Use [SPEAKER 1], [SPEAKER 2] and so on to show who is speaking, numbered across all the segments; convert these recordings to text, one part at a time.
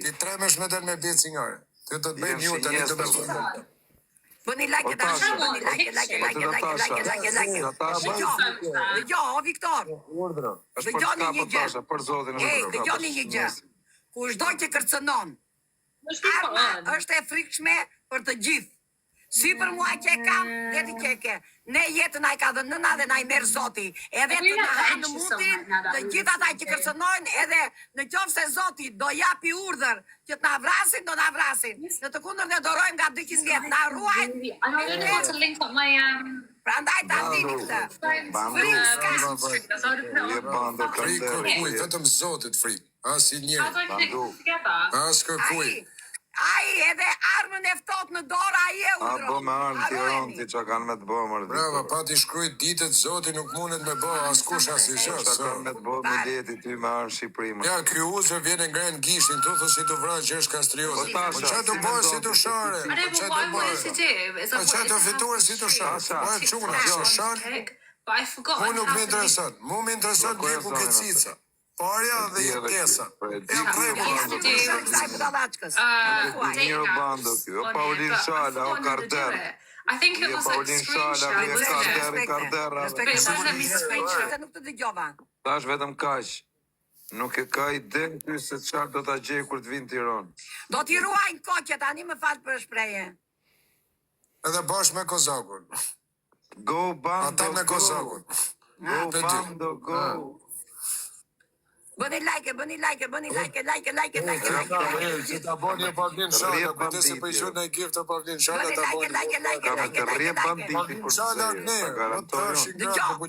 [SPEAKER 1] Ti tremesh me del me bje cingare. Ti do të bëj një tani të bëj.
[SPEAKER 2] Bëni like tash, bëni like. Dëgjoj, o Viktor.
[SPEAKER 1] Urdhra.
[SPEAKER 2] Dëgjoni një gjë.
[SPEAKER 3] Për zotin e
[SPEAKER 2] dëgjoni një gjë. Kushdo që kërcënon, arma është e frikshme për të gjithë. Si për mua që e kam, dhe ti që e ke. Ne jetën a i ka dhe nëna dhe na i merë Zoti. Edhe të në hanë në mutin, të gjitha ta që kërcënojnë, edhe në qofë se Zoti do japi urdhër që të na vrasin, do na vrasin. Në të kundër dhe dorojmë nga 200 vjetë, na ruajnë. Pra ndaj të andini këtë. Frikë s'ka.
[SPEAKER 1] Frikë kërkuj, vetëm Zotit frikë. As i njëri. As kërkuj.
[SPEAKER 2] Ai edhe armën e ftohtë në dorë, ai e udhron.
[SPEAKER 3] A bo me armë Tiranë ti që kanë me të bo mërë.
[SPEAKER 1] Brava, pa ti shkrujt ditët, Zoti nuk mundet me bo, askush as i shë.
[SPEAKER 3] Që kanë me të bo me deti ty me armë Shqipëri.
[SPEAKER 1] Ja, kjo uzër vjene ngrenë gishin, tu thë si të vrajë gjesh kastriozë. Po që të bojë si të share? Po që të bojë? Po që të fituar si të share? Po e quna, që share? Mu nuk më interesant, mu më interesant bje ku ke cica. Parja dhe i pjesa.
[SPEAKER 3] Njëro bando kjo, o Paulin Shala, o Karder. Paulin Shala, o Karder.
[SPEAKER 2] Nuk të dëgjova.
[SPEAKER 3] Ta është vetëm kaq. Nuk e ka i den ty se qarë do t'a gjej kur të vinë Tiranë.
[SPEAKER 2] Do t'i ruajnë koqe, tani më falë për shpreje.
[SPEAKER 1] Edhe bashkë me Kozakun.
[SPEAKER 3] Go bando,
[SPEAKER 1] ata me Kozakun.
[SPEAKER 3] Go bando, go.
[SPEAKER 2] Bëni like.
[SPEAKER 1] Që ta boni e Pavlin Shala, kujtë se për i shumë në i kiftë të Pavlin Shala, ta boni. Pavlin Shala ne, të është i gratë,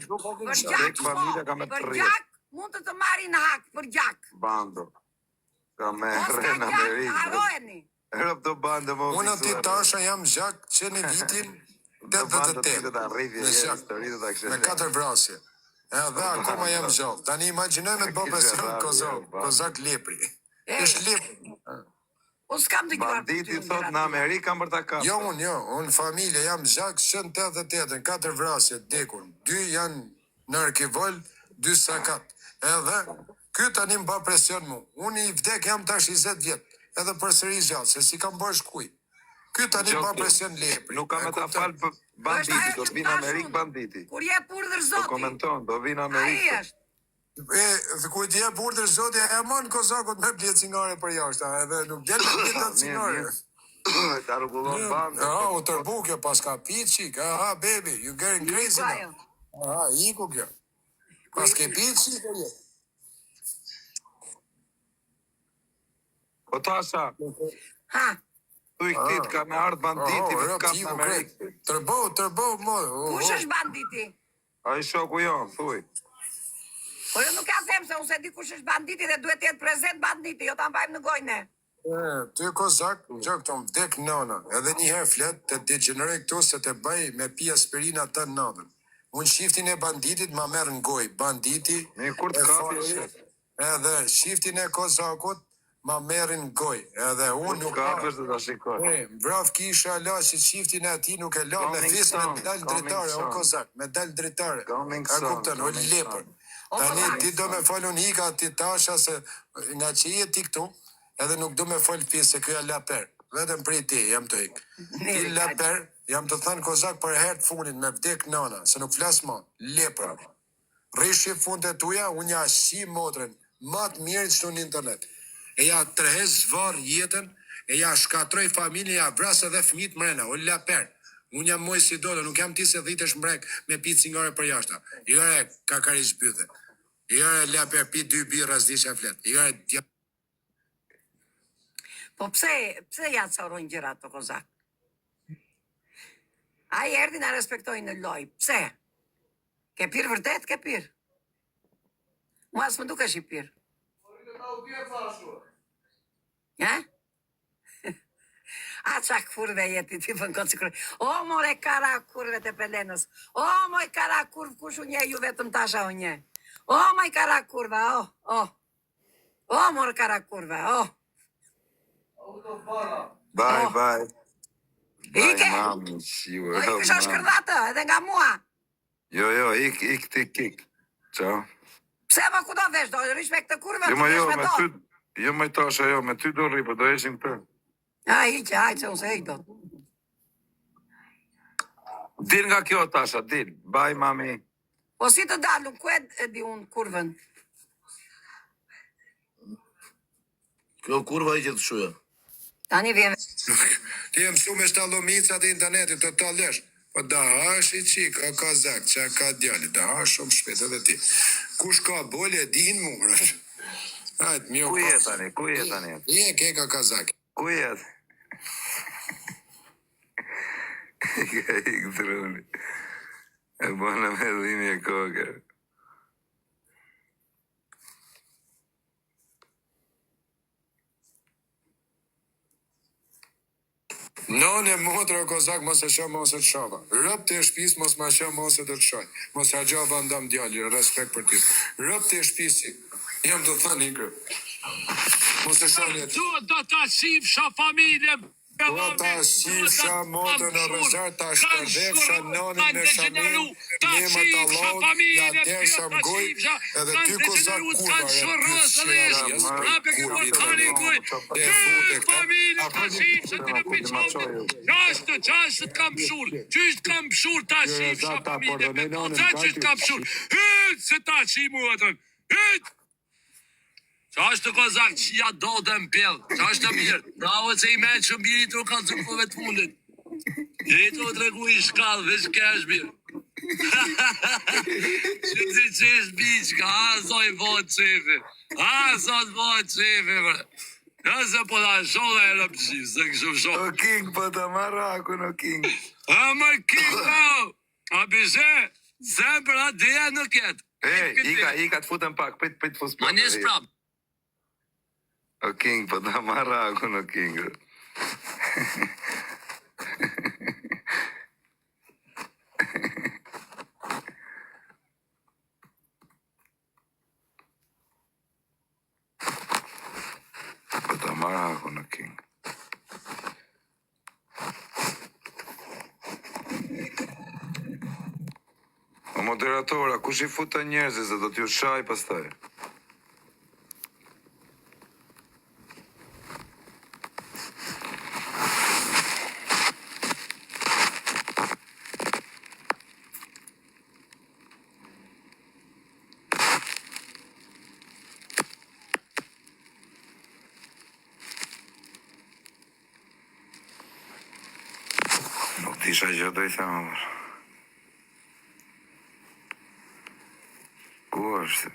[SPEAKER 2] për gjak, mund të marri në hak, për gjak.
[SPEAKER 3] Bando. Ka me rena me rikë.
[SPEAKER 2] Harojeni.
[SPEAKER 3] Erëp të bando më
[SPEAKER 1] unë ati tasha jam gjak që në vitin 88. Me 4 vrasje. Edhe akoma jam gjallë. Tani imaginojme të bo presion Kozak Lepri. Ishtë Lepri.
[SPEAKER 2] Unë s'kam të gjuar.
[SPEAKER 3] Banditi thot në Amerikë kam për ta kapë.
[SPEAKER 1] Jo, unë familje jam gjak shën 88, 4 vrasje, dekun. 2 janë në arkivol, 2 sakat. Edhe, kjo tani më ba presion mu. Unë i vdek jam tash 20 vjetë. Edhe për sëri gjallë, se si kam bërë shkuj. Kjo tani ba presion Lepri.
[SPEAKER 3] Nuk kam e ta falë për banditi, do të vinë Amerikë banditi.
[SPEAKER 2] Kur je urdhër Zoti.
[SPEAKER 3] Po komenton, do vinë Amerikë.
[SPEAKER 2] Ai është.
[SPEAKER 1] Dhe ku t'je urdhër Zoti, e manë Kozakut me bje cingare për jashta, edhe nuk gjelë me bje të cingare.
[SPEAKER 3] Ta rrugullon bandë.
[SPEAKER 1] U tërbukja pas ka piqik, aha, baby, you getting crazy now. Aha, iku kjo. Pas ke piqik, e je.
[SPEAKER 3] Po tasha.
[SPEAKER 2] Ha.
[SPEAKER 3] Tu i këtit ka me ardë banditi me kap në Amerikë.
[SPEAKER 1] Tërbo, mo.
[SPEAKER 2] Kush është banditi?
[SPEAKER 3] A i shoku jonë, thuj.
[SPEAKER 2] Po jo nuk ka them se unë se di kush është banditi dhe duhet jetë prezent banditi, jo ta mbajmë në gojne.
[SPEAKER 1] Ty Kozak, që këto më vdek nëna, edhe njëherë flet të degeneroj këtu se të bëj me pi aspirina të nëdën. Unë shiftin e banditit ma merë në goj, banditi edhe shiftin e Kozakut ma merin goj, edhe unë nuk
[SPEAKER 3] kapësh dhe ta shikoj.
[SPEAKER 1] Brav kisha la që shiftin e ati nuk e la me fis me dalë dritare, o Kozak, me dalë dritare. Ka kuptën, o lepër. Tani ti do me falun hika ti tasha se nga që i e ti këtu, edhe nuk do me fal fis se këja laper. Vetëm për i ti, jam të ik. Ti laper, jam të thënë Kozak për herë të fundit me vdek nana, se nuk flas ma, lepër. Rishi fundet tuja, unë ja shi motrën, matë mirë që në internet. E ja tërhez zvar jetën, e ja shkatroj familje, ja vras edhe fëmit mrena, o laper. Unë jam moj si dole, nuk jam ti se dhitesh mbrek me pi cingare për jashta. I gare kakari shpythe. I gare laper pi 2 birra s'di që flet. I gare dja...
[SPEAKER 2] Po pse ja të sorojnë gjërat të Kozak? A i erdi na respektojnë në loj. Pse? Ke pirë vërtet? Ke pirë? Mua s'më duke shi pirë. Ja? A qa kurve jeti ti për në këtë sikurë. O, more kara kurve të pelenës. O, moj kara kurve, kush u nje, ju vetëm tasha u nje. O, moj kara kurve, o. O, more kara kurve, o.
[SPEAKER 3] Bye.
[SPEAKER 2] Ike? Ike shë shkërdatë, edhe nga mua.
[SPEAKER 3] Jo, ik. Ciao.
[SPEAKER 2] Pse më ku do vesh, do rish me këtë kurve,
[SPEAKER 3] Jo, me ty, Jo më tasha, jo, me ty do rri, po do eshim këtë.
[SPEAKER 2] Hajde, se unë se hejtë do.
[SPEAKER 3] Dil nga kjo tasha, dil. Baj, mami.
[SPEAKER 2] Po si të dalë, ku e di unë kurvën?
[SPEAKER 4] Kjo kurva i që të shuja.
[SPEAKER 2] Tani vjen.
[SPEAKER 1] Ti e mësu me shtallomicat e internetit të tallesh. Po da hash i qik, a kazak, që ka djali, da hash shumë shpet edhe ti. Kush ka bolje, din murë. Hajtë, mjo
[SPEAKER 3] Ku jetë tani, ku jetë tani?
[SPEAKER 1] Je ke ka kazak.
[SPEAKER 3] Ku jetë? Ka i këtëroni. E bona me dhini e koke.
[SPEAKER 1] None motra o kozak mos e shë mos e të shava. Rëp të e shpis mos ma shë mos e të të shaj. Mos e gjava ndam djali, respekt për ti. Rëp të e shpisi. Jam të thani i grëp. Mos e shë një të.
[SPEAKER 5] Do ta shifsha familjen.
[SPEAKER 1] Do ta shifsha motën në rezerv, ta shpërdefsha nonin në shamin, një më të lod, ja desha më goj, edhe ty kozak kurva, e
[SPEAKER 5] Qashtë të kam pshur, qështë kam pshur ta shifsha familjen, qështë kam pshur, hytë se ta shimu atën, hytë! Qashtë të kozak që ja do dhe m'pjell, qashtë të mirë, bravo që i me që mirë i të kanë të kove të fundit. I të të regu i shkallë, veç kesh mirë. Që të qesh biqka, a zoj vojtë qefi, a zoj vojtë qefi, bre. Nëse po da shola e rëpëshim, se këshu shola.
[SPEAKER 3] O king, po të maraku në king.
[SPEAKER 5] A më king, no! A bishe, zemër a dheja nuk jetë.
[SPEAKER 3] Ika të futën pak, pëjtë fus pak.
[SPEAKER 5] Ma njës prap.
[SPEAKER 3] O king, po të maraku në king. Po të maraku në king. O moderatora, kush i futa njerëzit se do t'ju shaj pastaj? Nuk t'isha gjë do i thema, mërë. Ku është?